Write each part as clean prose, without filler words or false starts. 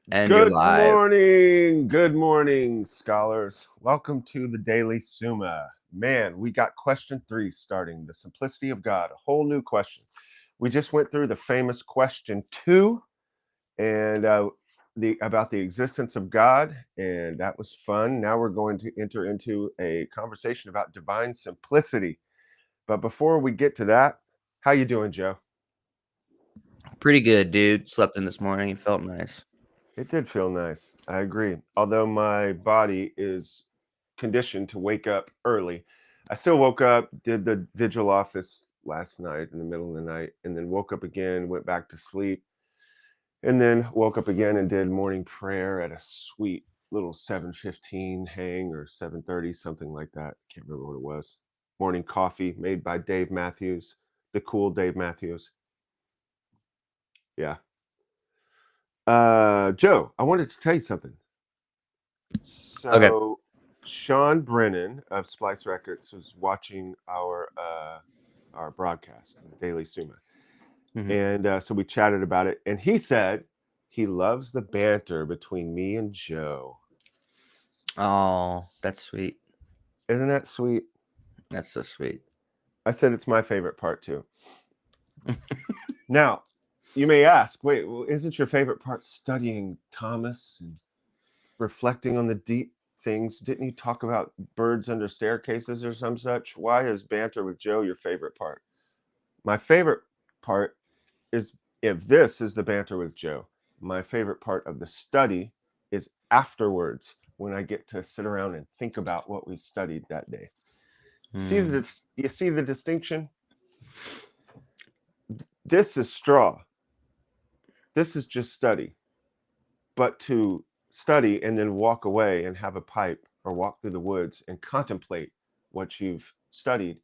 And you're Good live. morning. Good morning, scholars. Welcome to the Daily Summa. Man, we got question 3 starting, the simplicity of God, a whole new question. We just went through the famous question 2 and the about the existence of God, and that was fun. Now we're going to enter into a conversation about divine simplicity. But before we get to that, how you doing, Joe? Pretty good, dude. Slept in this morning. It felt nice. It did feel nice. I agree. Although my body is conditioned to wake up early, I still woke up, did the vigil office last night in the middle of the night, and then woke up again, went back to sleep, and then woke up again and did morning prayer at a sweet little 7:15 hang or 7:30, something like that. Can't remember what it was. Morning coffee made by Dave Matthews, the cool Dave Matthews. Yeah. Joe, I wanted to tell you something. Okay. So Sean Brennan of Splice Records was watching our broadcast, the Daily Summa, Mhm. and so we chatted about it. And he said he loves the banter between me and Joe. Oh, that's sweet. Isn't that sweet? That's so sweet. I said it's my favorite part too. Now, you may ask, wait, well, isn't your favorite part studying Thomas and reflecting on the deep things? Didn't you talk about birds under staircases or some such? Why is banter with Joe your favorite part? My favorite part is if this is the banter with Joe. My favorite part of the study is afterwards when I get to sit around and think about what we studied that day. Mm. You see the distinction? This is straw. This is just study. But to study and then walk away and have a pipe or walk through the woods and contemplate what you've studied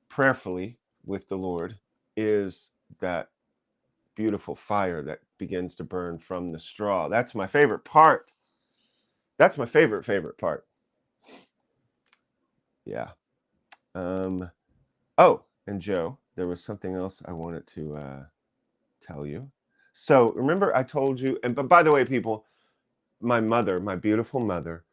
prayerfully with the Lord is that beautiful fire that begins to burn from the straw. That's my favorite part. That's my favorite part. Yeah. Um oh, and Joe, there was something else I wanted to tell you. So, remember I told you, and but by the way, people, my mother, my beautiful mother,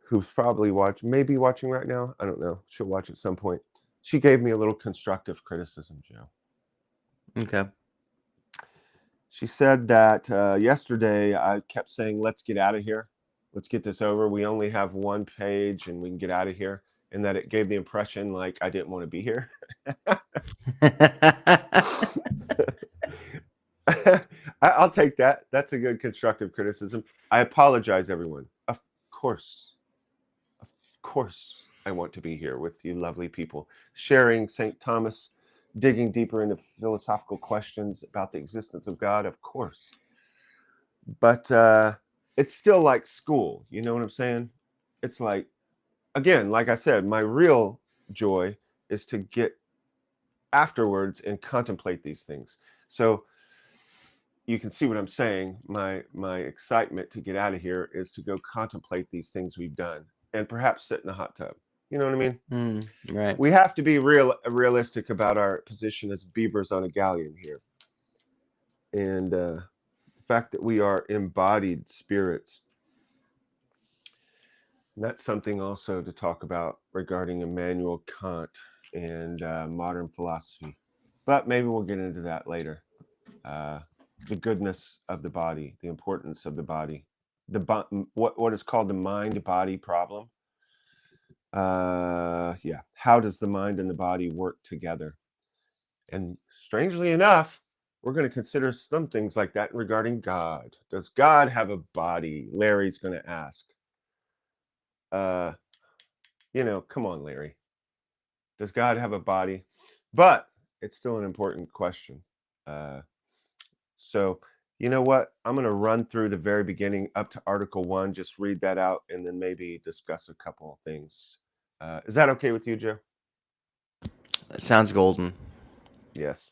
who's probably maybe watching right now. I don't know. She'll watch at some point. She gave me a little constructive criticism, Joe. Okay. She said that yesterday I kept saying, let's get out of here. Let's get this over. We only have one page and we can get out of here. And that it gave the impression like I didn't want to be here. I'll take that. That's a good constructive criticism. I apologize, everyone. Course, of course, I want to be here with you lovely people, sharing St. Thomas, digging deeper into philosophical questions about the existence of God, of course. But it's still like school. You know what I'm saying? It's like, again, like I said, my real joy is to get afterwards and contemplate these things. So you can see what I'm saying. My excitement to get out of here is to go contemplate these things we've done and perhaps sit in a hot tub. You know what I mean? Right. We have to be realistic about our position as beavers on a galleon here, and the fact that we are embodied spirits. And that's something also to talk about regarding Immanuel Kant and modern philosophy. But maybe we'll get into that later. Uh, the goodness of the body, the importance of the body, what is called the mind-body problem. Yeah, how does the mind and the body work together? And strangely enough, we're going to consider some things like that regarding God. Does God have a body? Larry's going to ask. Uh, come on, Larry. Does God have a body? But it's still an important question. Uh, so, you know what? I'm going to run through the very beginning up to Article 1, just read that out, and then maybe discuss a couple of things. Is that okay with you, Joe? That sounds golden. Yes.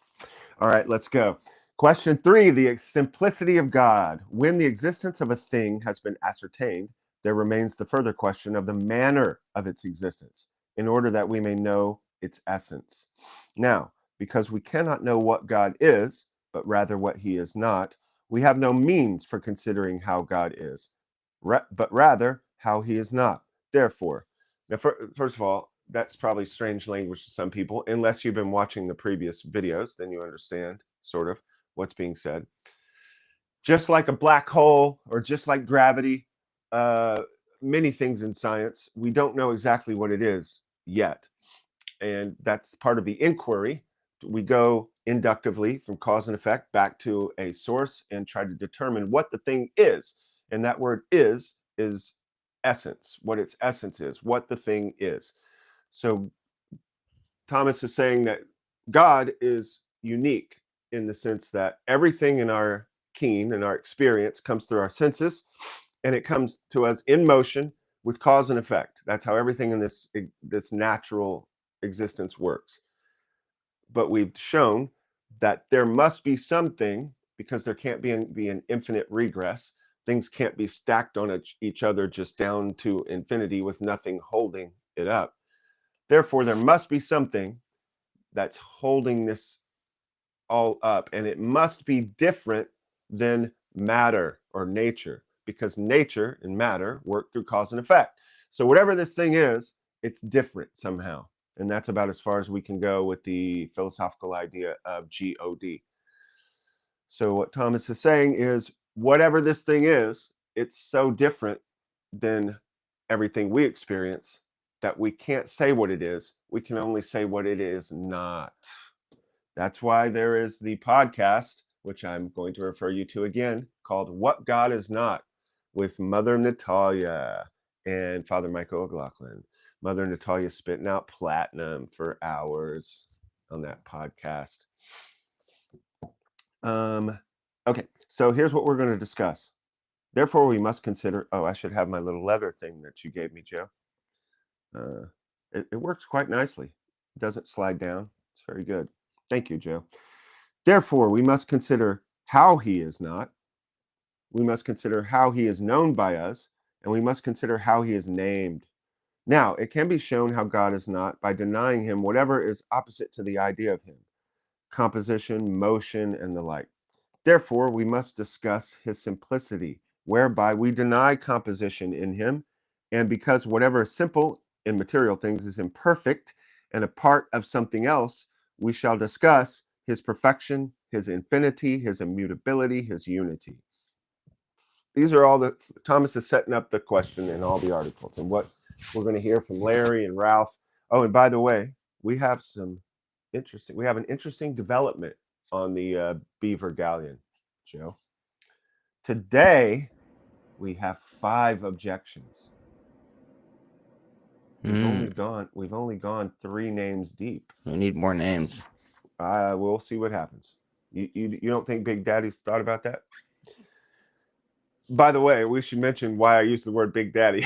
All right, let's go. Question 3, the simplicity of God. When the existence of a thing has been ascertained, there remains the further question of the manner of its existence, in order that we may know its essence. Now, because we cannot know what God is, but rather what he is not, We have no means for considering how God is, but rather how he is not. Therefore, now, first of all, that's probably strange language to some people. Unless you've been watching the previous videos, then you understand sort of what's being said. Just like a black hole or just like gravity, uh, many things in science, we don't know exactly what it is yet. And that's part of the inquiry. We go inductively from cause and effect back to a source and try to determine what the thing is. And that word is essence, what its essence is, what the thing is. So Thomas is saying that God is unique in the sense that everything in our keen and our experience comes through our senses, and it comes to us in motion with cause and effect. That's how everything in this natural existence works. But we've shown that there must be something, because there can't be an infinite regress. Things can't be stacked on each other just down to infinity with nothing holding it up. Therefore, there must be something that's holding this all up, and it must be different than matter or nature, because nature and matter work through cause and effect. So whatever this thing is, it's different somehow. And that's about as far as we can go with the philosophical idea of God. So what Thomas is saying is, whatever this thing is, it's so different than everything we experience that we can't say what it is. We can only say what it is not. That's why there is the podcast, which I'm going to refer you to again, called What God Is Not, with Mother Natalia and Father Michael O'Loughlin. Mother Natalia spitting out platinum for hours on that podcast. Okay, so here's what we're going to discuss. Therefore, we must consider. Oh, I should have my little leather thing that you gave me, Joe. It works quite nicely. It doesn't slide down. It's very good. Thank you, Joe. Therefore, we must consider how he is not. We must consider how he is known by us, and we must consider how he is named. Now, it can be shown how God is not by denying him whatever is opposite to the idea of him: composition, motion, and the like. Therefore, we must discuss his simplicity, whereby we deny composition in him, and because whatever is simple in material things is imperfect and a part of something else, we shall discuss his perfection, his infinity, his immutability, his unity. These are all the Thomas is setting up the question in all the articles, and what we're going to hear from Larry and Ralph. Oh, and by the way, we have an interesting development on the Beaver Galleon, Joe. Today, we have 5 objections. We've only gone 3 names deep. We need more names. We'll see what happens. You don't think Big Daddy's thought about that? By the way, we should mention why I use the word Big Daddy.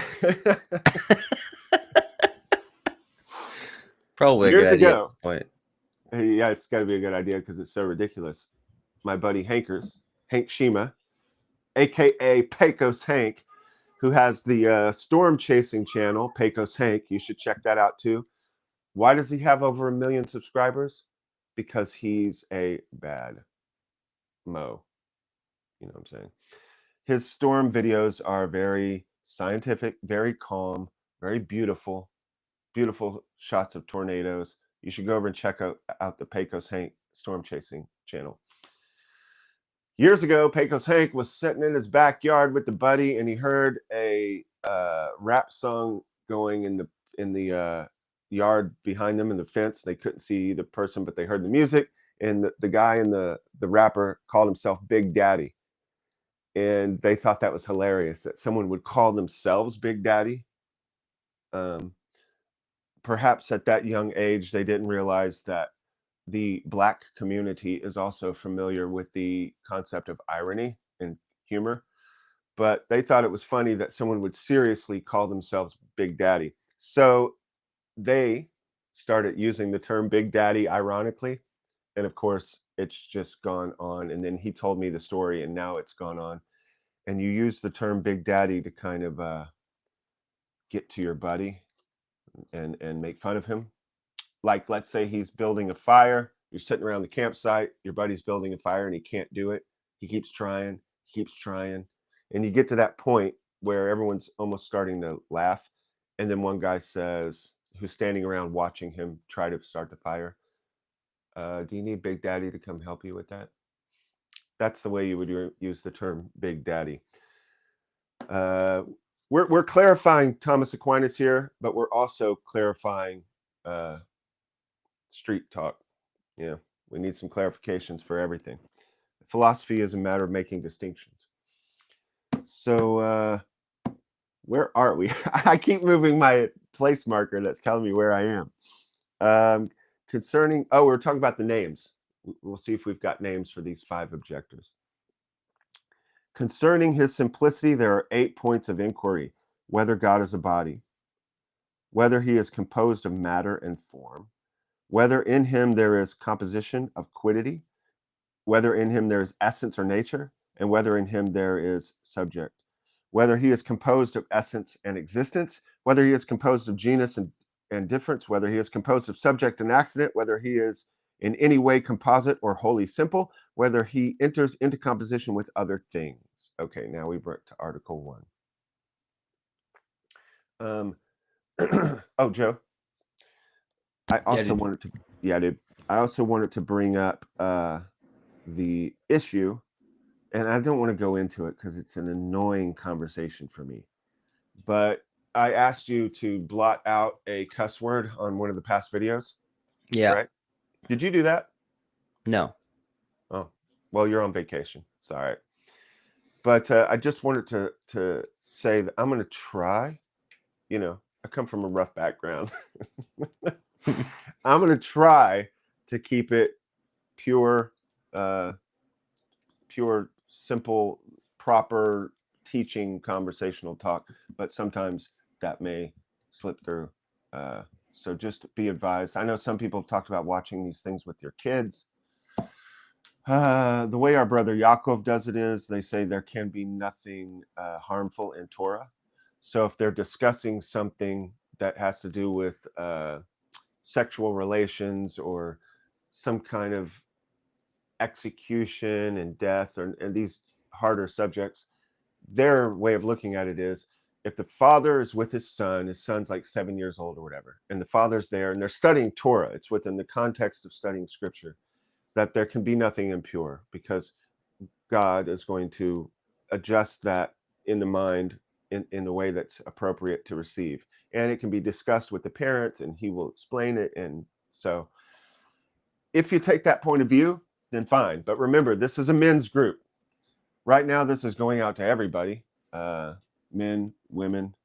Probably a Years good idea. ago. Yeah, it's got to be a good idea because it's so ridiculous. My buddy Hank Shima, aka Pecos Hank, who has the storm chasing channel, Pecos Hank. You should check that out too. Why does he have over 1 million subscribers? Because he's a bad mo. You know what I'm saying? His storm videos are very scientific, very calm, very beautiful, beautiful shots of tornadoes. You should go over and check out the Pecos Hank storm chasing channel. Years ago, Pecos Hank was sitting in his backyard with the buddy, and he heard a rap song going in the yard behind them in the fence. They couldn't see the person, but they heard the music, and the guy in the rapper called himself Big Daddy. And they thought that was hilarious, that someone would call themselves Big Daddy. Perhaps at that young age, they didn't realize that the Black community is also familiar with the concept of irony and humor, but they thought it was funny that someone would seriously call themselves Big Daddy. So they started using the term Big Daddy ironically. And of course, it's just gone on. And then he told me the story, and now it's gone on. And you use the term Big Daddy to kind of get to your buddy and make fun of him. Like, let's say he's building a fire. You're sitting around the campsite. Your buddy's building a fire and he can't do it. He keeps trying, and you get to that point where everyone's almost starting to laugh, and then one guy says, who's standing around watching him try to start the fire, "Do you need Big Daddy to come help you with that?" That's the way you would use the term Big Daddy. Uh, we're clarifying Thomas Aquinas here, but we're also clarifying uh, street talk. Yeah, we need some clarifications for everything. Philosophy is a matter of making distinctions. So where are we? I keep moving my place marker that's telling me where I am. Concerning, we're talking about the names. We'll see if we've got names for these 5 objectives. Concerning his simplicity, there are 8 points of inquiry: whether God is a body, whether he is composed of matter and form, whether in him there is composition of quiddity, whether in him there is essence or nature, and whether in him there is subject, whether he is composed of essence and existence, whether he is composed of genus and difference, whether he is composed of subject and accident, whether he is in any way composite or wholly simple, whether he enters into composition with other things. Okay, now we brought to Article 1. Oh, Joe, I also wanted to, dude. I also wanted to bring up the issue, and I don't want to go into it because it's an annoying conversation for me. But I asked you to blot out a cuss word on one of the past videos. Yeah. Right? Did you do that? No. Oh, well, you're on vacation. It's all right. But I just wanted to say that I'm going to try. You know, I come from a rough background. I'm going to try to keep it pure, simple, proper teaching conversational talk, but sometimes that may slip through. So just be advised. I know some people have talked about watching these things with your kids. The way our brother Yaakov does it is they say there can be nothing harmful in Torah. So if they're discussing something that has to do with sexual relations or some kind of execution and death and these harder subjects, their way of looking at it is if the father is with his son's like 7 years old or whatever, and the father's there and they're studying Torah, it's within the context of studying scripture, that there can be nothing impure because God is going to adjust that in the mind in the way that's appropriate to receive. And it can be discussed with the parent and he will explain it. And so if you take that point of view, then fine. But remember, this is a men's group. Right now, this is going out to everybody, men, women.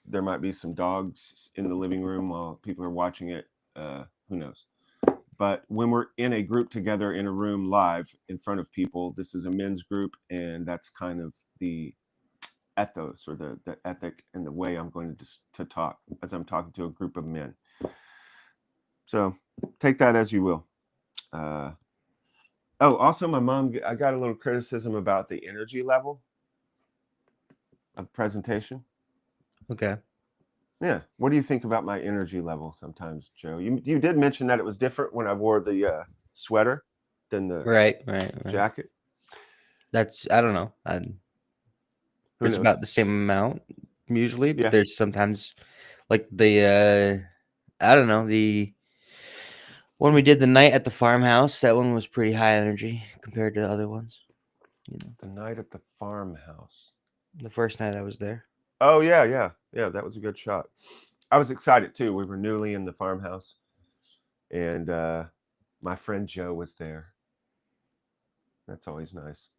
There might be some dogs in the living room while people are watching it. Who knows? But when we're in a group together in a room live in front of people, this is a men's group, and that's kind of the ethos or the ethic and the way I'm going to talk as I'm talking to a group of men. So take that as you will. Also, I got a little criticism about the energy level of presentation. Okay. Yeah. What do you think about my energy level sometimes, Joe? You did mention that it was different when I wore the sweater than the Right. jacket. I don't know. Who It's knows? about the same amount usually, but Yeah. there's sometimes like I don't know, the when we did the night at the farmhouse, that one was pretty high energy compared to the other ones. You know, The night at the farmhouse. the first night I was there. Oh yeah. That was a good shot. I was excited too. We were newly in the farmhouse, and my friend Joe was there. That's always nice.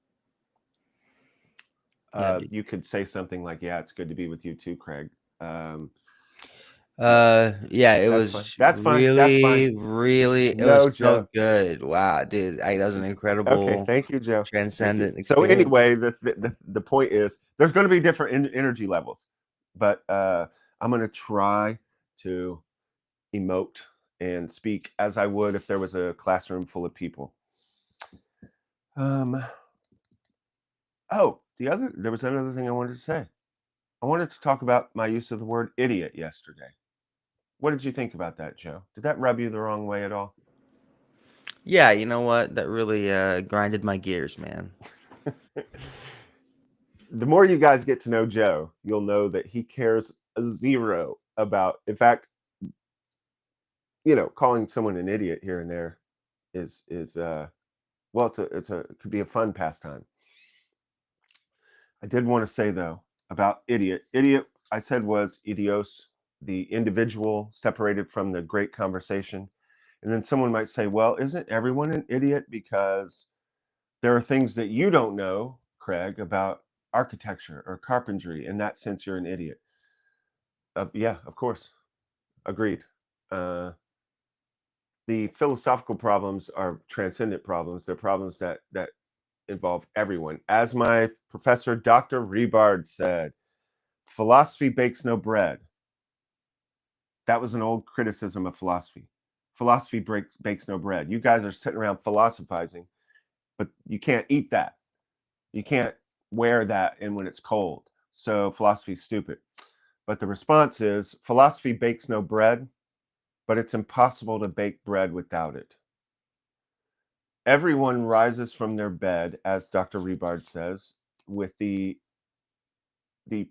Yeah, dude. You could say something like, "Yeah, it's good to be with you too, Craig." Yeah, it That's fine. was That's fine. That's fine. it was No, so Joe. good. Wow, dude, that was an Okay, incredible, thank you, Joe. Thank you. transcendent So experience. anyway, the point is there's going to be different energy levels, but I'm going to try to emote and speak as I would if there was a classroom full of people. There was another thing I wanted to say. I wanted to talk about my use of the word idiot yesterday. What did you think about that, Joe? Did that rub you the wrong way at all? Yeah, you know what? That really grinded my gears, man. The more you guys get to know Joe, you'll know that he cares a zero about, in fact, calling someone an idiot here and there is well, it could be a fun pastime. I did want to say though about idiot. Idiot, I said, was idios, the individual separated from the great conversation. And then someone might say, well, isn't everyone an idiot because there are things that you don't know, Craig, about architecture or carpentry. In that sense, you're an idiot. Yeah, of course. Agreed. The philosophical problems are transcendent problems. They're problems that involve everyone. As my professor, Dr. Rebard, said, philosophy bakes no bread. That was an old criticism of philosophy. Philosophy bakes no bread. You guys are sitting around philosophizing, but you can't eat that. You can't wear that in when it's cold. So philosophy's stupid. But the response is philosophy bakes no bread, but it's impossible to bake bread without it. Everyone rises from their bed, as Dr. Rebard says, with the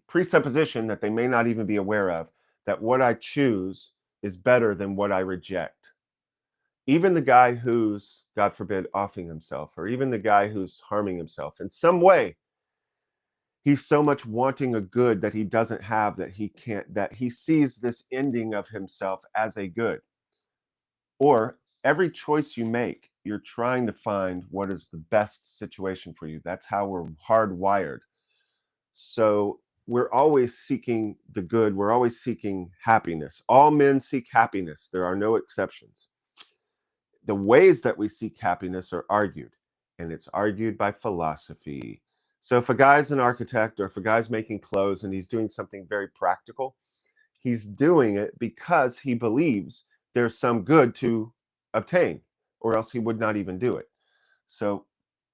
presupposition that they may not even be aware of, that what I choose is better than what I reject. Even the guy who's, God forbid, offing himself, or even the guy who's harming himself in some way, he's so much wanting a good that he doesn't have, that he sees this ending of himself as a good. Or every choice you make, you're trying to find what is the best situation for you. That's how we're hardwired. So we're always seeking the good. We're always seeking happiness. All men seek happiness. There are no exceptions. The ways that we seek happiness are argued, and it's argued by philosophy. So if a guy's an architect, or if a guy's making clothes and he's doing something very practical, he's doing it because he believes there's some good to obtain, or else he would not even do it. So,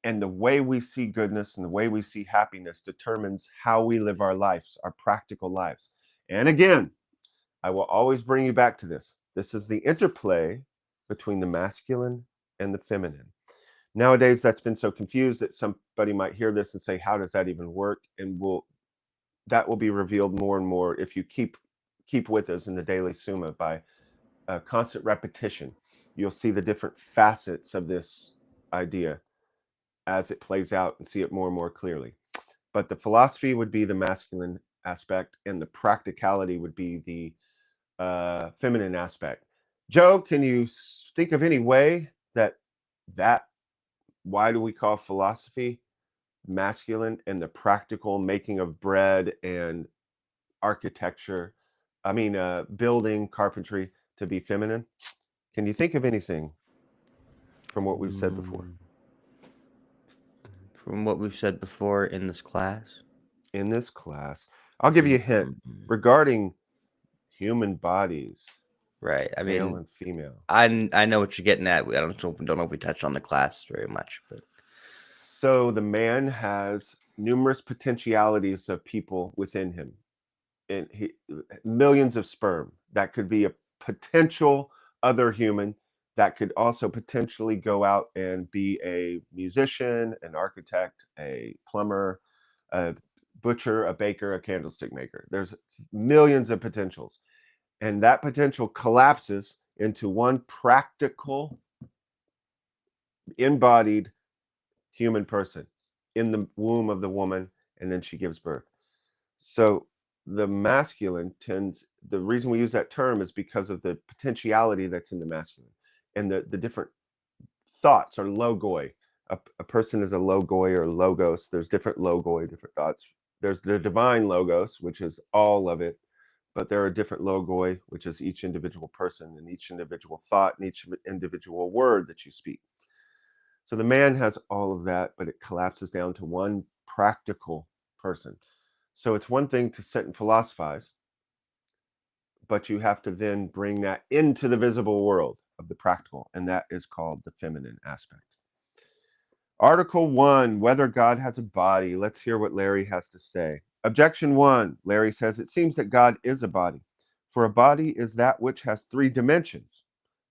and the way we see goodness and the way we see happiness determines how we live our lives, our practical lives. And again, I will always bring you back to this. This is the interplay between the masculine and the feminine. Nowadays, that's been so confused that somebody might hear this and say, how does that even work? And that will be revealed more and more if you keep with us in the Daily Summa by constant repetition. You'll see the different facets of this idea as it plays out and see it more and more clearly. But the philosophy would be the masculine aspect, and the practicality would be the feminine aspect. Joe, can you think of any way that why do we call philosophy masculine and the practical making of bread and architecture, building, carpentry, to be feminine? Can you think of anything from what we've said before? From what we've said before in this class. In this class, I'll give you a hint regarding human bodies, Right. I male mean, and female. I know what you're getting at. I don't know if we touched on the class very much, but So the man has numerous potentialities of people within him, and millions of sperm. That could be a potential other human. That could also potentially go out and be a musician, an architect, a plumber, a butcher, a baker, a candlestick maker. There's millions of potentials. And that potential collapses into one practical, embodied human person in the womb of the woman, and then she gives birth. So the masculine the reason we use that term is because of the potentiality that's in the masculine, and the different thoughts are logoi. A person is a logoi or logos. There's different logoi, different thoughts. There's the divine logos, which is all of it, but there are different logoi, which is each individual person and each individual thought and each individual word that you speak. So the man has all of that, but it collapses down to one practical person. So it's one thing to sit and philosophize, but you have to then bring that into the visible world of the practical, and that is called the feminine aspect. Article 1, whether God has a body. Let's hear what Larry has to say. Objection 1, Larry says, it seems that God is a body, for a body is that which has 3 dimensions.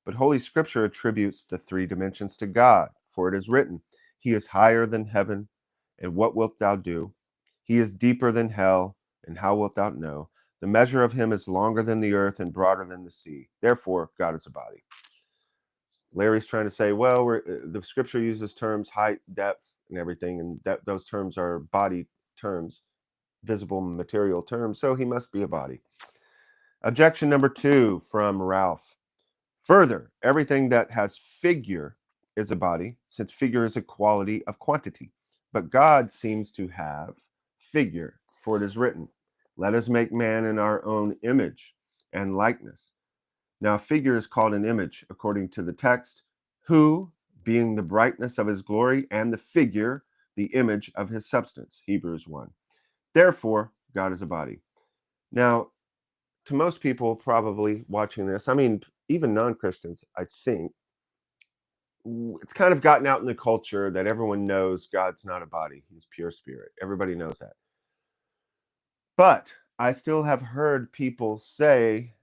But Holy Scripture attributes the 3 dimensions to God, for it is written, He is higher than heaven, And what wilt thou do? He is deeper than hell, and how wilt thou know? The measure of him is longer than the earth and broader than the sea. Therefore, God is a body. Larry's trying to say, well, the scripture uses terms height, depth, and everything, and those terms are body terms, visible material terms, so he must be a body. Objection number 2 from Ralph. Further, everything that has figure is a body, since figure is a quality of quantity. But God seems to have figure, for it is written, let us make man in our own image and likeness. Now, figure is called an image, according to the text, who, being the brightness of his glory, and the figure, the image of his substance, Hebrews 1. Therefore, God is a body. Now, to most people probably watching this, I mean, even non-Christians, I think, it's kind of gotten out in the culture that everyone knows God's not a body. He's pure spirit. Everybody knows that. But I still have heard people say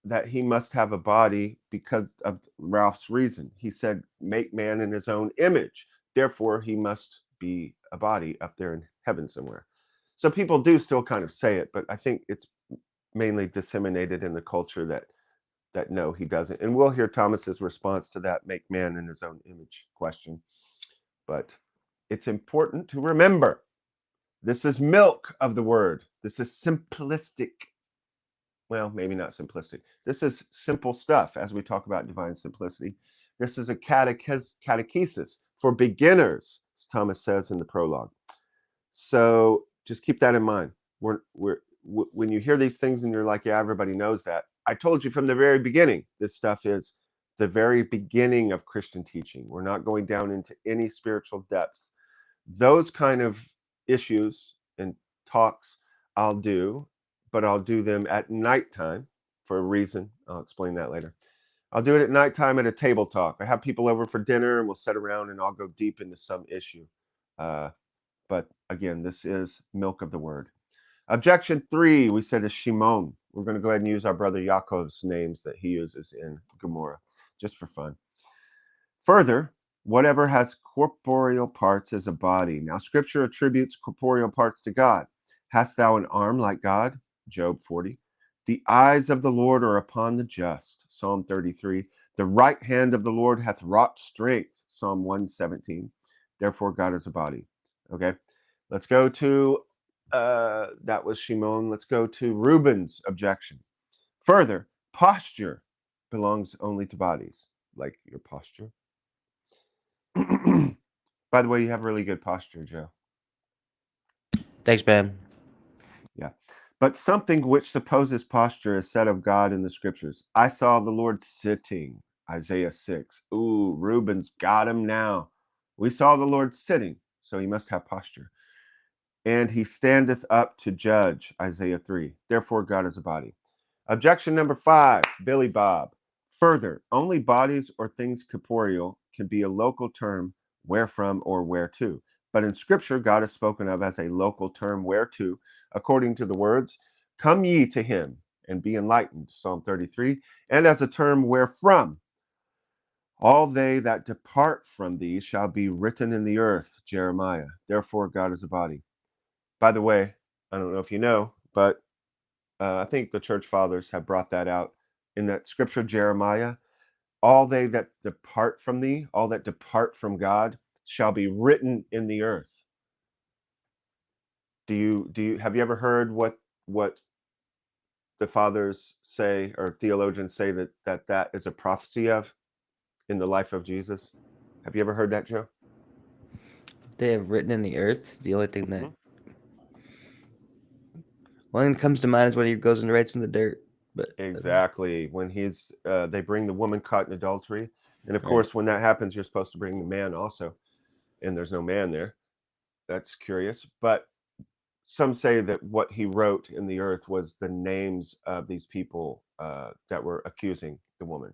that he must have a body because of Ralph's reason. He said, make man in his own image. Therefore, he must be a body up there in heaven somewhere. So people do still kind of say it, but I think it's mainly disseminated in the culture that no, he doesn't. And we'll hear Thomas's response to that make man in his own image question. But it's important to remember this is milk of the word. This is simplistic. Well, maybe not simplistic. This is simple stuff as we talk about divine simplicity. This is a catechesis for beginners, as Thomas says in the prologue. So just keep that in mind. When you hear these things and you're like, yeah, everybody knows that. I told you from the very beginning, this stuff is the very beginning of Christian teaching. We're not going down into any spiritual depth. Those kind of issues and talks I'll do, but I'll do them at nighttime for a reason. I'll explain that later. I'll do it at nighttime at a table talk. I have people over for dinner and we'll sit around and I'll go deep into some issue. But again, this is milk of the word. Objection 3, we said, is Shimon. We're going to go ahead and use our brother Yaakov's names that he uses in Gemara, just for fun. Further, whatever has corporeal parts is a body. Now, Scripture attributes corporeal parts to God. Hast thou an arm like God? Job 40. The eyes of the Lord are upon the just. Psalm 33. The right hand of the Lord hath wrought strength. Psalm 117. Therefore, God is a body. Okay, let's go to, that was Shimon. Let's go to Reuben's objection. Further, posture belongs only to bodies, like your posture. By the way, you have really good posture, Joe. Thanks, man. Yeah. But something which supposes posture is said of God in the scriptures. I saw the Lord sitting, Isaiah 6. Ooh, Reuben's got him now. We saw the Lord sitting, so he must have posture. And he standeth up to judge, Isaiah 3. Therefore, God is a body. Objection number 5, Billy Bob. Further, only bodies or things corporeal can be a local term wherefrom or whereto. But in Scripture, God is spoken of as a local term whereto, according to the words, come ye to him and be enlightened, Psalm 33, and as a term wherefrom. All they that depart from thee shall be written in the earth, Jeremiah. Therefore, God is a body. By the way, I don't know if you know, but I think the church fathers have brought that out in that scripture, Jeremiah. All they that depart from thee, all that depart from God, shall be written in the earth. Have you ever heard what the fathers say or theologians say that is a prophecy of in the life of Jesus? Have you ever heard that, Joe? They have written in the earth. The only thing that Mm-hmm. one thing that comes to mind is when he goes and writes in the dirt. But Exactly. When they bring the woman caught in adultery, and of right, course, when that happens, you're supposed to bring the man also, and there's no man there. That's curious. But some say that what he wrote in the earth was the names of these people that were accusing the woman.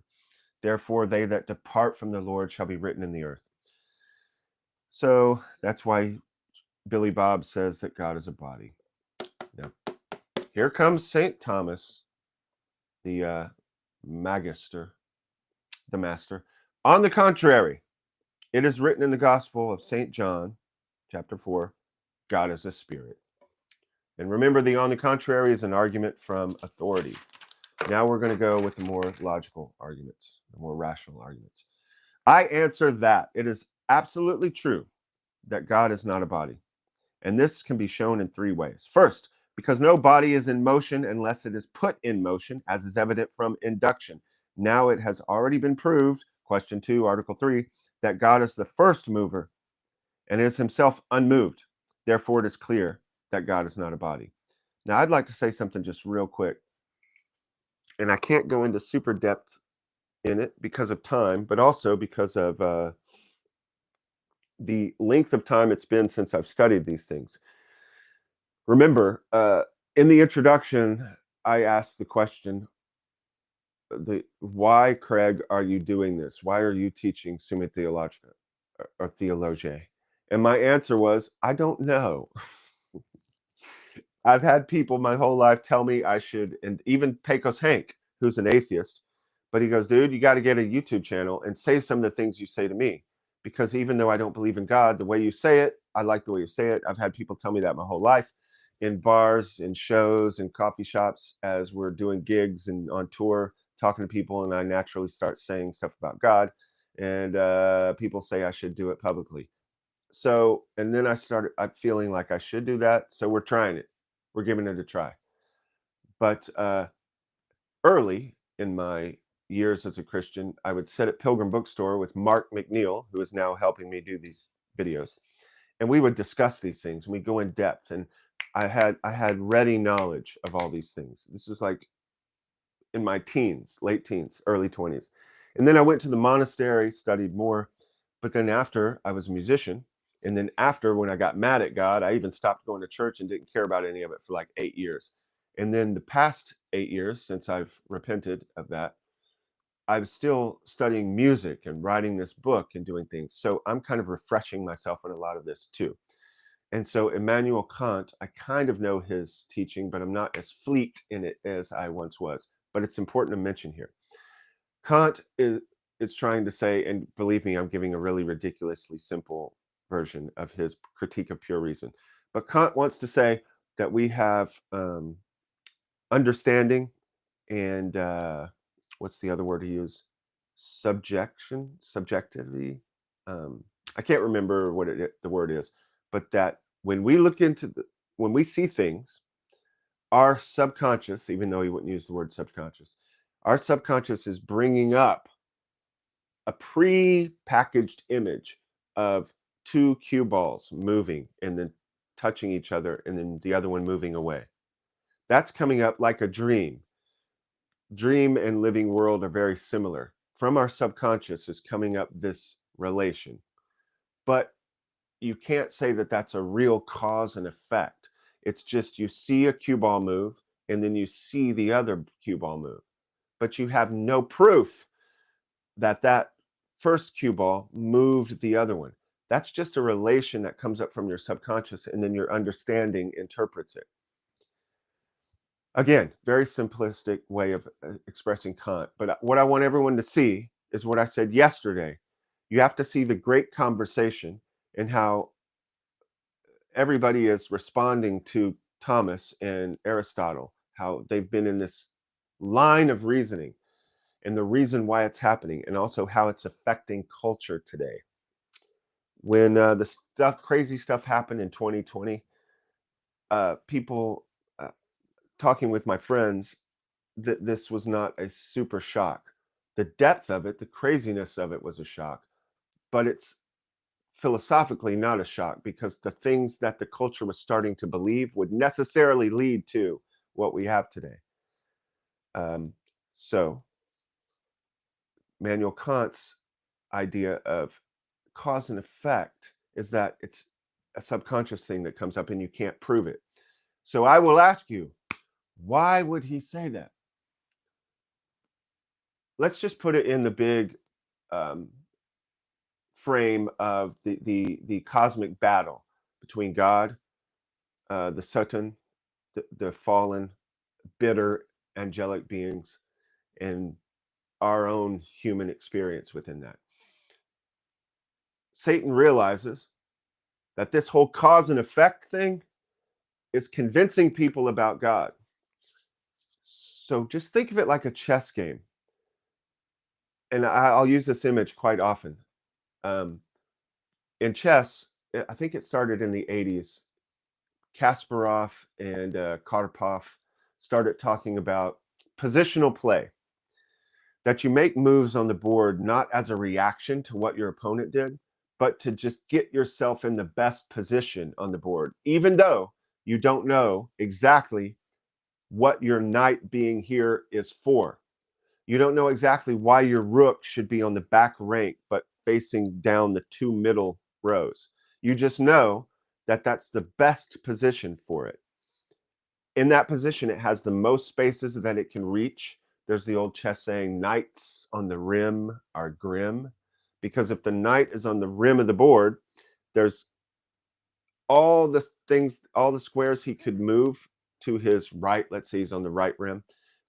Therefore, they that depart from the Lord shall be written in the earth. So that's why Billy Bob says that God is a body. Now, here comes St. Thomas, the magister, the master. On the contrary, it is written in the Gospel of St. John, chapter 4, God is a spirit. And remember, the on the contrary is an argument from authority. Now we're going to go with the more logical arguments, the more rational arguments. I answer that it is absolutely true that God is not a body. And this can be shown in three ways. First, because no body is in motion unless it is put in motion, as is evident from induction. Now it has already been proved, question 2, article 3, that God is the first mover and is himself unmoved. Therefore, it is clear that God is not a body. Now, I'd like to say something just real quick, and I can't go into super depth in it because of time, but also because of the length of time it's been since I've studied these things. Remember, in the introduction, I asked the question, why, Craig, are you doing this? Why are you teaching Summa Theologica or Theologia? And my answer was, I don't know. I've had people my whole life tell me I should, and even Pecos Hank, who's an atheist, but he goes, dude, you got to get a YouTube channel and say some of the things you say to me. Because even though I don't believe in God, the way you say it, I like the way you say it. I've had people tell me that my whole life in bars, in shows, in coffee shops, as we're doing gigs and on tour, talking to people, and I naturally start saying stuff about God. And people say I should do it publicly. So, and then I'm feeling like I should do that. So we're trying it. We're giving it a try. But early in my years as a Christian, I would sit at Pilgrim Bookstore with Mark McNeil, who is now helping me do these videos, and we would discuss these things. And we go in depth, and I had ready knowledge of all these things. This was like in my teens, late teens, early 20s. And then I went to the monastery, studied more. But then after, I was a musician. And then after, when I got mad at God, I even stopped going to church and didn't care about any of it for like 8 years. And then the past 8 years, since I've repented of that, I'm still studying music and writing this book and doing things. So I'm kind of refreshing myself in a lot of this too. And so Immanuel Kant, I kind of know his teaching, but I'm not as fleet in it as I once was. But it's important to mention here. Kant is trying to say, and believe me, I'm giving a really ridiculously simple version of his critique of pure reason. But Kant wants to say that we have understanding and what's the other word he used? Subjectivity. I can't remember what the word is, but that when we look into when we see things, our subconscious, even though he wouldn't use the word subconscious, our subconscious is bringing up a pre-packaged image of two cue balls moving and then touching each other and then the other one moving away. That's coming up like a dream. Dream and living world are very similar. From our subconscious is coming up this relation. But you can't say that that's a real cause and effect. It's just you see a cue ball move and then you see the other cue ball move. But you have no proof that that first cue ball moved the other one. That's just a relation that comes up from your subconscious and then your understanding interprets it. Again, very simplistic way of expressing Kant. But what I want everyone to see is what I said yesterday. You have to see the great conversation and how everybody is responding to Thomas and Aristotle, how they've been in this line of reasoning and the reason why it's happening, and also how it's affecting culture today. When the crazy stuff happened in 2020, people talking with my friends, that this was not a super shock. The depth of it, the craziness of it was a shock, but it's philosophically not a shock because the things that the culture was starting to believe would necessarily lead to what we have today. So Immanuel Kant's idea of cause and effect is that it's a subconscious thing that comes up and you can't prove it. So I will ask you, why would he say that? Let's just put it in the big frame of the cosmic battle between God, the Satan, the fallen, bitter angelic beings, and our own human experience within that. Satan realizes that this whole cause and effect thing is convincing people about God. So just think of it like a chess game. And I'll use this image quite often. In chess, I think it started in the 80s. Kasparov and Karpov started talking about positional play, that you make moves on the board not as a reaction to what your opponent did, but to just get yourself in the best position on the board, even though you don't know exactly what your knight being here is for. You don't know exactly why your rook should be on the back rank, but facing down the two middle rows. You just know that that's the best position for it. In that position, it has the most spaces that it can reach. There's the old chess saying, knights on the rim are grim. Because if the knight is on the rim of the board, there's all the things, all the squares he could move to his right, let's say he's on the right rim,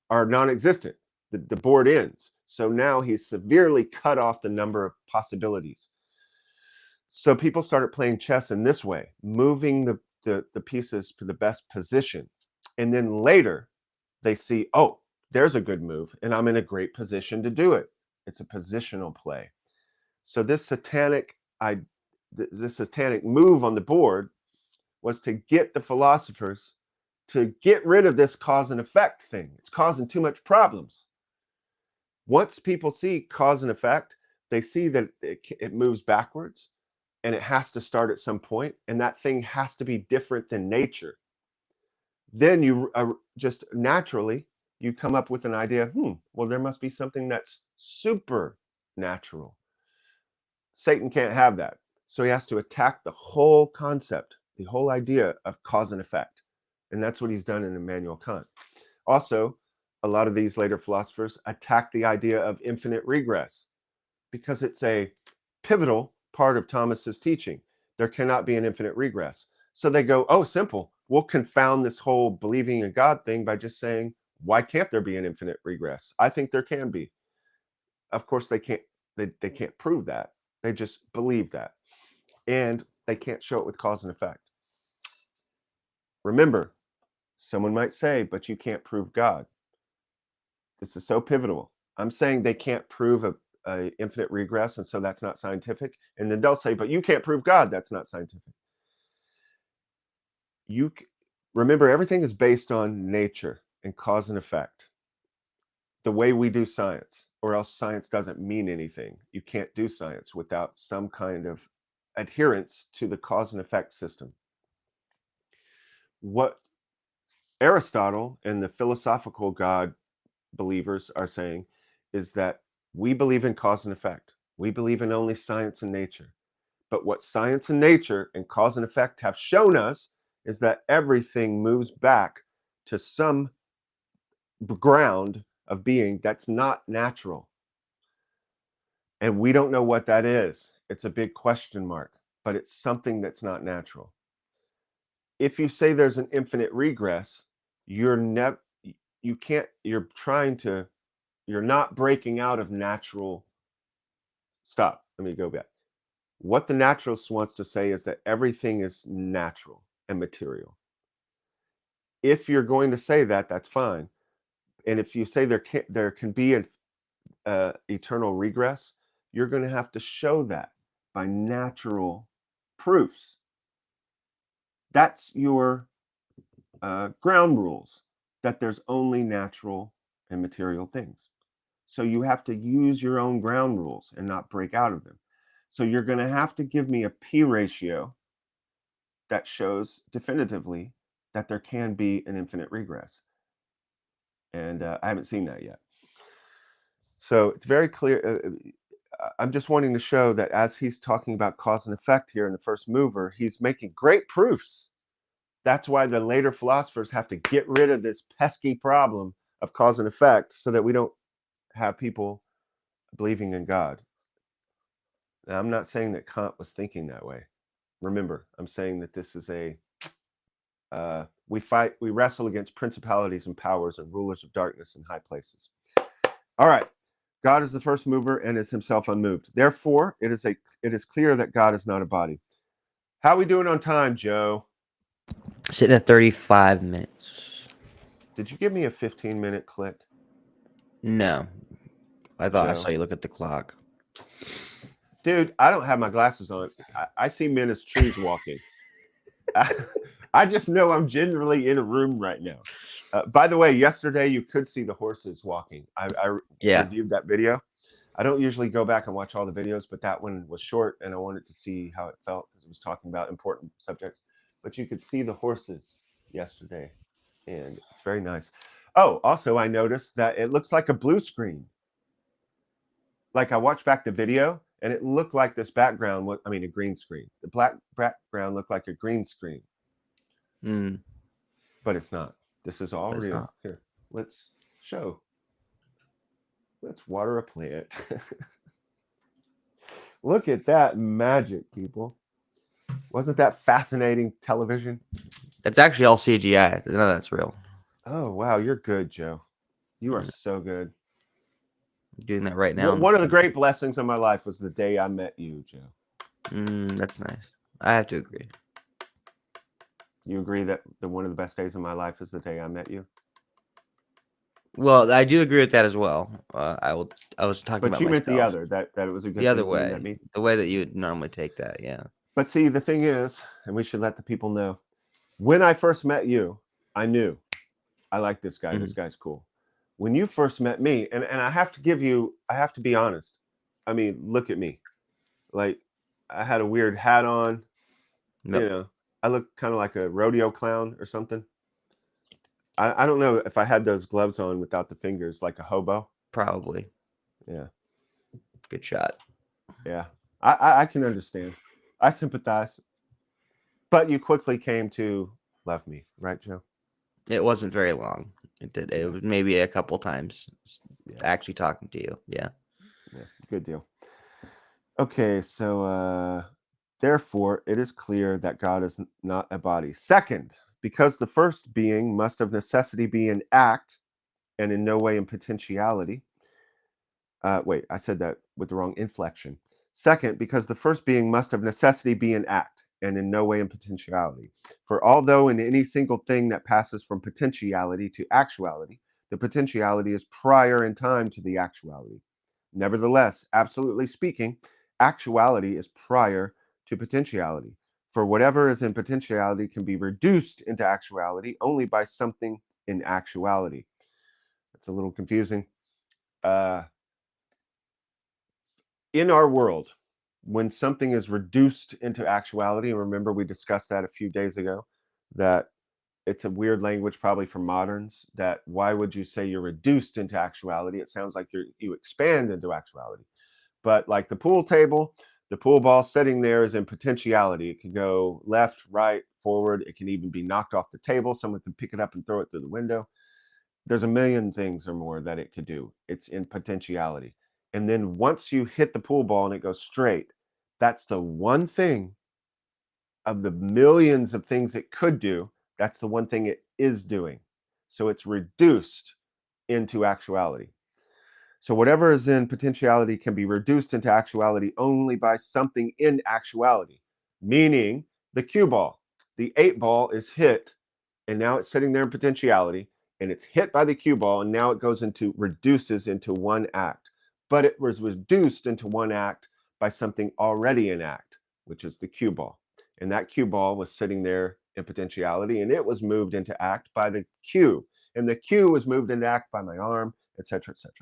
are non-existent. The board ends. So now he's severely cut off the number of possibilities. So people started playing chess in this way, moving the pieces to the best position. And then later they see, oh, there's a good move, and I'm in a great position to do it. It's a positional play. So this satanic move on the board was to get the philosophers to get rid of this cause and effect thing. It's causing too much problems. Once people see cause and effect, they see that it moves backwards and it has to start at some point, and that thing has to be different than nature. Then you just naturally, you come up with an idea, well, there must be something that's supernatural. Satan can't have that. So he has to attack the whole concept, the whole idea of cause and effect. And that's what he's done in Immanuel Kant. Also, a lot of these later philosophers attack the idea of infinite regress because it's a pivotal part of Thomas's teaching. There cannot be an infinite regress. So they go, oh, simple. We'll confound this whole believing in God thing by just saying, why can't there be an infinite regress? I think there can be. Of course, they can't prove that. They just believe that. And they can't show it with cause and effect. Remember, someone might say, but you can't prove God. This is so pivotal. I'm saying they can't prove a infinite regress, and so that's not scientific. And then they'll say, but you can't prove God. That's not scientific. Remember, everything is based on nature and cause and effect. The way we do science, or else science doesn't mean anything. You can't do science without some kind of adherence to the cause and effect system. What Aristotle and the philosophical God believers are saying is that we believe in cause and effect. We believe in only science and nature. But what science and nature and cause and effect have shown us is that everything moves back to some ground of being that's not natural. And we don't know what that is. It's a big question mark, but it's something that's not natural. If you say there's an infinite regress, you're not breaking out of natural. Stop. Let me go back. What the naturalist wants to say is that everything is natural and material. If you're going to say that, that's fine. And if you say there can be an eternal regress, you're going to have to show that by natural proofs. That's your ground rules, that there's only natural and material things. So you have to use your own ground rules and not break out of them. So you're going to have to give me a P ratio that shows definitively that there can be an infinite regress. And I haven't seen that yet. So it's very clear. I'm just wanting to show that as he's talking about cause and effect here in the first mover, he's making great proofs. That's why the later philosophers have to get rid of this pesky problem of cause and effect so that we don't have people believing in God. Now, I'm not saying that Kant was thinking that way. Remember, I'm saying that this is we wrestle against principalities and powers and rulers of darkness in high places. All right. God is the first mover and is himself unmoved. Therefore, it is clear that God is not a body. How we doing on time, Joe? Sitting at 35 minutes. Did you give me a 15-minute click, No, I thought I saw Joe? you look at the clock. Dude, I don't have my glasses on. I see men as trees walking. I just know I'm generally in a room right now. By the way, yesterday you could see the horses walking. I Yeah. reviewed that video. I don't usually go back and watch all the videos, but that one was short and I wanted to see how it felt because it was talking about important subjects. But you could see the horses yesterday and it's very nice. Oh, also, I noticed that it looks like a blue screen. Like I watched back the video and it looked like this background, I mean, a green screen. The black background looked like a green screen, Mm, but it's not. This is all but it's real. not. Here, let's show. Let's water a plant. Look at that magic, people. Wasn't that fascinating television? That's actually all CGI. None of that's real. Oh, wow. You're good, Joe. You are I'm so good. doing that right now. One of the great blessings of my life was the day I met you, Joe. That's nice. I have to agree. You agree that one of the best days of my life is the day I met you? Well, I do agree with that as well. I was talking But about you meant the myself. other, that it was a The good other thing when you met way, me. the way that you would normally take that. Yeah. But see, the thing is, and we should let the people know, when I first met you, I knew I like this guy. This Mhm. guy's cool. When you first met me, and I have to be honest. I mean, look at me. Like, I had a weird hat on, you Yep. know, I look kind of like a rodeo clown or something. I don't know if I had those gloves on without the fingers, like a hobo. Probably. Yeah, Good shot. yeah. I can understand. I sympathize. But you quickly came to love me, right, Joe? It wasn't very long. It did. It Yeah, was maybe a couple times yeah, actually talking to you. Yeah. yeah. Good deal. Okay, so therefore it is clear that God is not a body. Second, because the first being must of necessity be in act and in no way in potentiality. Wait, I said that with the wrong inflection. Second, because the first being must of necessity be in act and in no way in potentiality. For although in any single thing that passes from potentiality to actuality, the potentiality is prior in time to the actuality. Nevertheless, absolutely speaking, actuality is prior to potentiality. For whatever is in potentiality can be reduced into actuality only by something in actuality. It's a little confusing. Uh, in our world, when something is reduced into actuality, and remember we discussed that a few days ago, that it's a weird language probably for moderns, that why would you say you're reduced into actuality? It sounds like you expand into actuality. But like the pool table, the pool ball sitting there is in potentiality. It can go left, right, forward. It can even be knocked off the table. Someone can pick it up and throw it through the window. There's a million things or more that it could do. It's in potentiality. And then once you hit the pool ball and it goes straight, that's the one thing of the millions of things it could do. That's the one thing it is doing. So it's reduced into actuality. So whatever is in potentiality can be reduced into actuality only by something in actuality, meaning the cue ball. The 8 ball is hit, and now it's sitting there in potentiality, and it's hit by the cue ball, and now it reduces into one act. But it was reduced into one act by something already in act, which is the cue ball. And that cue ball was sitting there in potentiality, and it was moved into act by the cue. And the cue was moved into act by my arm, etc., etc.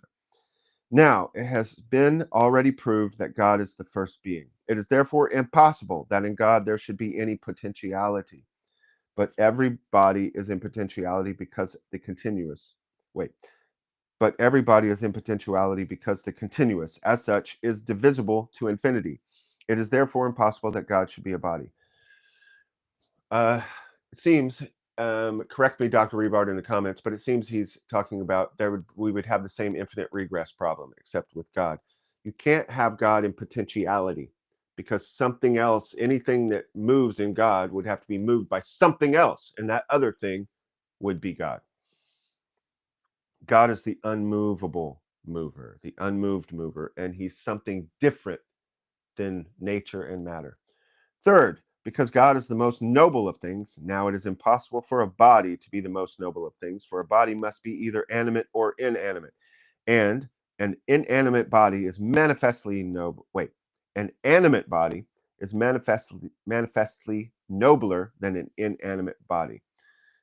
Now, it has been already proved that God is the first being. It is therefore impossible that in God there should be any potentiality. But every body is in potentiality because the continuous. Wait. But every body is in potentiality because the continuous, as such, is divisible to infinity. It is therefore impossible that God should be a body. It seems, correct me, Dr. Rebard, in the comments, but it seems he's talking about we would have the same infinite regress problem, except with God. You can't have God in potentiality because something else, anything that moves in God, would have to be moved by something else, and that other thing would be God. God is the unmovable mover, the unmoved mover, and he's something different than nature and matter. Third, Because God is the most noble of things, now it is impossible for a body to be the most noble of things, for a body must be either animate or inanimate. And an inanimate body is manifestly noble. Wait, an animate body is manifestly nobler than an inanimate body.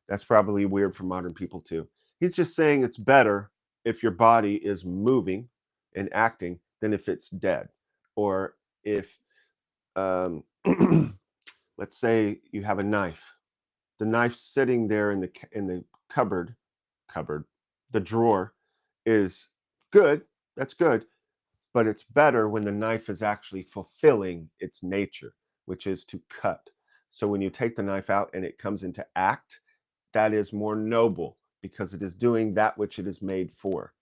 That's probably weird for modern people too. He's just saying it's better if your body is moving and acting than if it's dead. Or if, let's say you have a knife. The knife's sitting there in the cupboard, the drawer is good. That's good, but it's better when the knife is actually fulfilling its nature, which is to cut. So when you take the knife out and it comes into act, that is more noble because it is doing that which it is made for.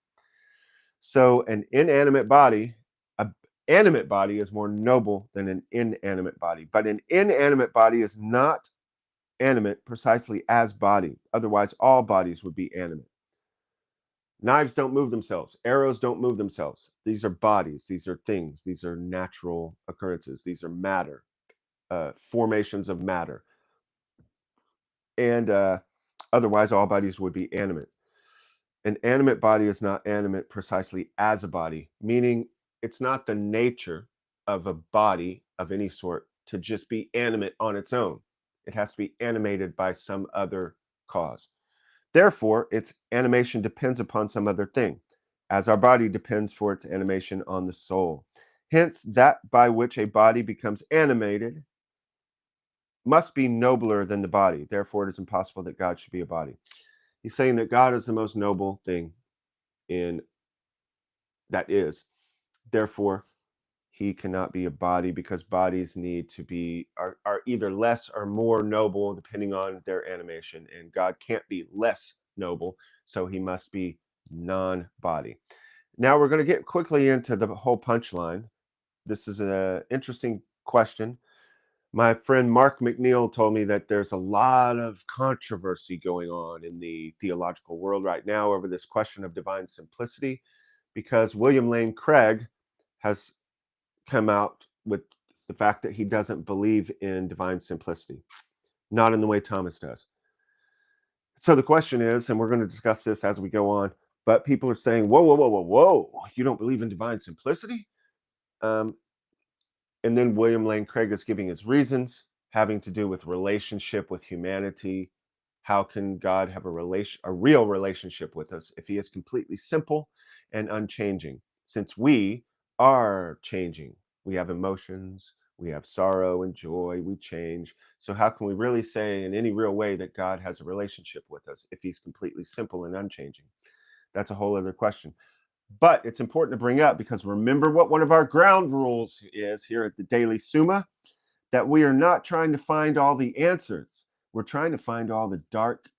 So an inanimate body, an animate body is more noble than an inanimate body. But an inanimate body is not animate precisely as body. Otherwise, all bodies would be animate. Knives don't move themselves. Arrows don't move themselves. These are bodies. These are things. These are natural occurrences. These are matter, formations of matter. And otherwise, all bodies would be animate. An animate body is not animate precisely as a body, meaning it's not the nature of a body of any sort to just be animate on its own. It has to be animated by some other cause. Therefore, its animation depends upon some other thing, as our body depends for its animation on the soul. Hence, that by which a body becomes animated must be nobler than the body. Therefore, it is impossible that God should be a body. He's saying that God is the most noble thing in that is. Therefore, he cannot be a body because bodies need to be are either less or more noble depending on their animation, and God can't be less noble, so he must be non-body. Now we're going to get quickly into the whole punchline. This is an interesting question. My friend Mark McNeil told me that there's a lot of controversy going on in the theological world right now over this question of divine simplicity, because William Lane Craig has come out with the fact that he doesn't believe in divine simplicity, not in the way Thomas does. So the question is, and we're going to discuss this as we go on, but people are saying, whoa, whoa, whoa, whoa, whoa, you don't believe in divine simplicity? And then William Lane Craig is giving his reasons having to do with relationship with humanity. How can God have a real relationship with us if he is completely simple and unchanging? Since we are changing, we have emotions, we have sorrow and joy, we change. So how can we really say in any real way that God has a relationship with us if he's completely simple and unchanging? That's a whole other question. But it's important to bring up because remember what one of our ground rules is here at the Daily Summa, that we are not trying to find all the answers. We're trying to find all the dark,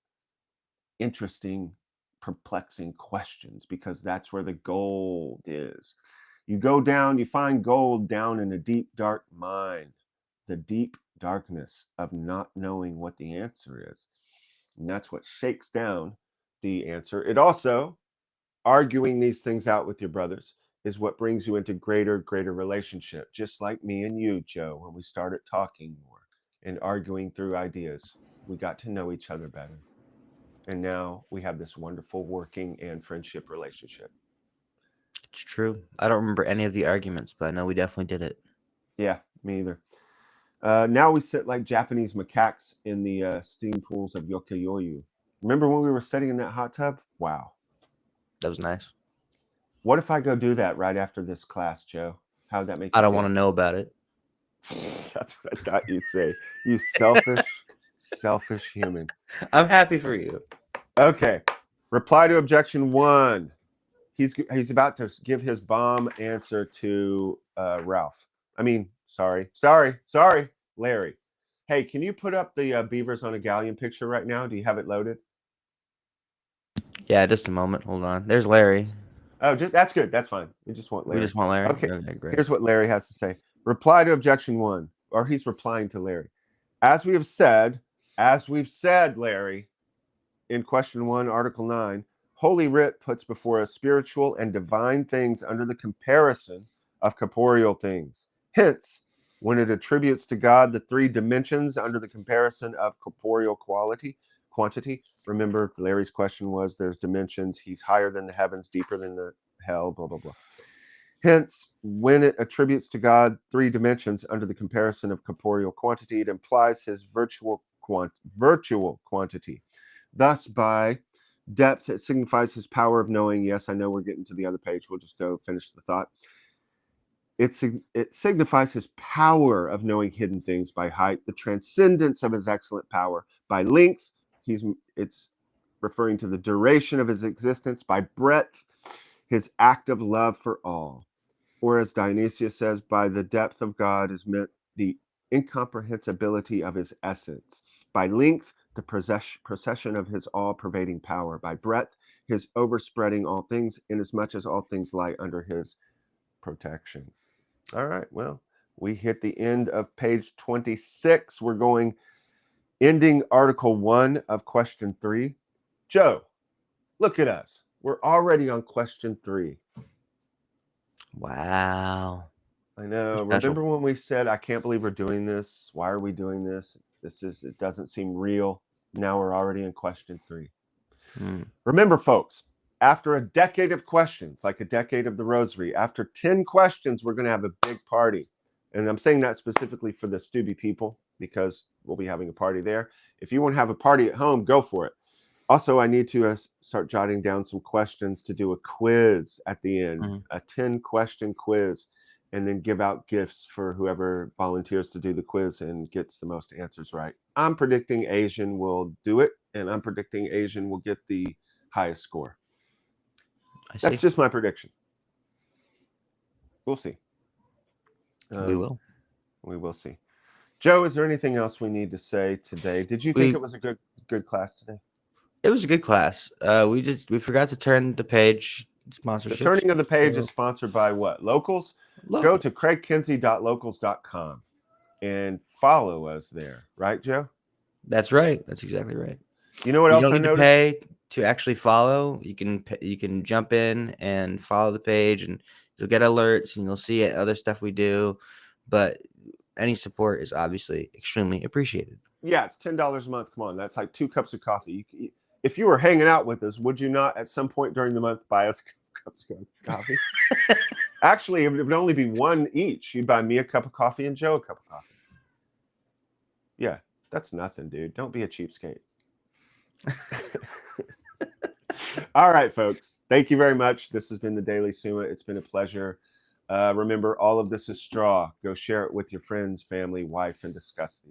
interesting, perplexing questions because that's where the gold is. You go down, you find gold down in a deep, dark mind, the deep darkness of not knowing what the answer is. And that's what shakes down the answer. It also, arguing these things out with your brothers, is what brings you into greater relationship, just like me and you, Joe, when we started talking more and arguing through ideas. We got to know each other better. And now we have this wonderful working and friendship relationship. It's true. I don't remember any of the arguments, but I know we definitely did it. Yeah, me either. Now we sit like Japanese macaques in the steam pools of Yokoyoyu. Remember when we were sitting in that hot tub? Wow. That was nice. What if I go do that right after this class, Joe? How would that make I you don't want to feel? know about it. That's what I thought you'd say. You selfish, selfish human. I'm happy for you. Okay. Reply to objection 1. He's about to give his bomb answer to Ralph. I mean, sorry, Larry. Hey, can you put up the beavers on a galleon picture right now? Do you have it loaded? Yeah, just a moment. Hold on. There's Larry. Oh, just that's good. That's fine. We just want We Larry. just want Larry. Okay. Okay, great. Here's what Larry has to say. Reply to objection 1, or he's replying to Larry. As we've said, Larry, in question 1, Article 9, Holy Writ puts before us spiritual and divine things under the comparison of corporeal things. Hence, when it attributes to God the three dimensions under the comparison of corporeal quantity. Remember, Larry's question was there's dimensions. He's higher than the heavens, deeper than the hell, blah, blah, blah. Hence, when it attributes to God three dimensions under the comparison of corporeal quantity, it implies his virtual quantity. Thus, by depth, it signifies his power of knowing. Yes, I know we're getting to the other page. We'll just go finish the thought. It signifies his power of knowing hidden things. By height, the transcendence of his excellent power. By length, it's referring to the duration of his existence. By breadth, his active love for all. Or as Dionysius says, by the depth of God is meant the incomprehensibility of his essence. By length, the procession of his all-pervading power. By breadth, his overspreading all things, inasmuch as all things lie under his protection. All right, well, we hit the end of page 26. We're ending Article 1 of question 3. Joe, look at us. We're already on question 3. Wow. I know. Special. Remember when we said, I can't believe we're doing this? Why are we doing this? It doesn't seem real. Now we're already in question 3. Remember, folks, after a decade of questions, like a decade of the rosary, after 10 questions, we're going to have a big party. And I'm saying that specifically for the Stubby people, because we'll be having a party there. If you want to have a party at home, go for it. Also, I need to start jotting down some questions to do a quiz at the end, a 10-question quiz, and then give out gifts for whoever volunteers to do the quiz and gets the most answers right. I'm predicting Asian will do it, and I'm predicting Asian will get the highest score. That's just my prediction. We'll see. We will. We will see. Joe, is there anything else we need to say today? Did you think it was a good class today? It was a good class. We forgot to turn the page sponsorship. The turning of the page is sponsored by what? Locals? Go to craigkinsey.locals.com and follow us there. Right, Joe? That's right. That's exactly right. You know what else I noticed? You don't need to pay to actually follow. You can jump in and follow the page, and you'll get alerts, and you'll see other stuff we do. But any support is obviously extremely appreciated. Yeah, it's $10 a month. Come on, that's like 2 cups of coffee. If you were hanging out with us, would you not at some point during the month buy us cups of coffee? Actually, it would only be one each. You'd buy me a cup of coffee and Joe a cup of coffee. Yeah, that's nothing, dude. Don't be a cheapskate. All right, folks. Thank you very much. This has been the Daily Summa. It's been a pleasure. Remember, all of this is straw. Go share it with your friends, family, wife, and discuss these.